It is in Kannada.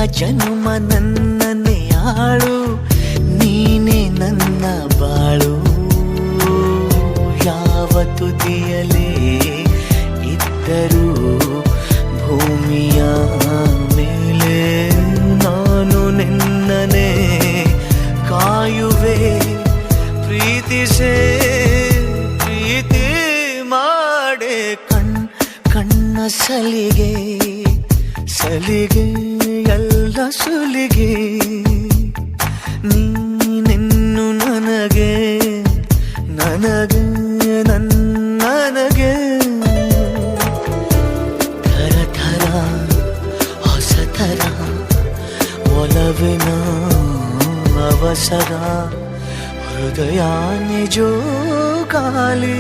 ಜನುಮ ನನ್ನನ್ನೇ ಆಳು, ನೀನೇ ನನ್ನ ಬಾಳು. ಯಾವ ತುದಿಯಲೇ ಇದ್ದರೂ ಭೂಮಿಯ ಮೇಲೆ ನಾನು ನಿನ್ನನೆ ಕಾಯುವೆ. ಪ್ರೀತಿಸೇ ಪ್ರೀತಿ ಮಾಡೆ ಕಣ್ಣ ಸಲಿಗೆ ಸಲಿಗೆ ಎಲ್ಲ ಸುಲಿಗೆ. ನೀನಿನ್ನು ನನಗೆ ನನಗೆ ನನಗೆ ಥರ ಥರ ಹೊಸ ಥರ ಒಲವಿನ ಅವಸರ. ಹೃದಯ ನಿಜೋ ಖಾಲಿ.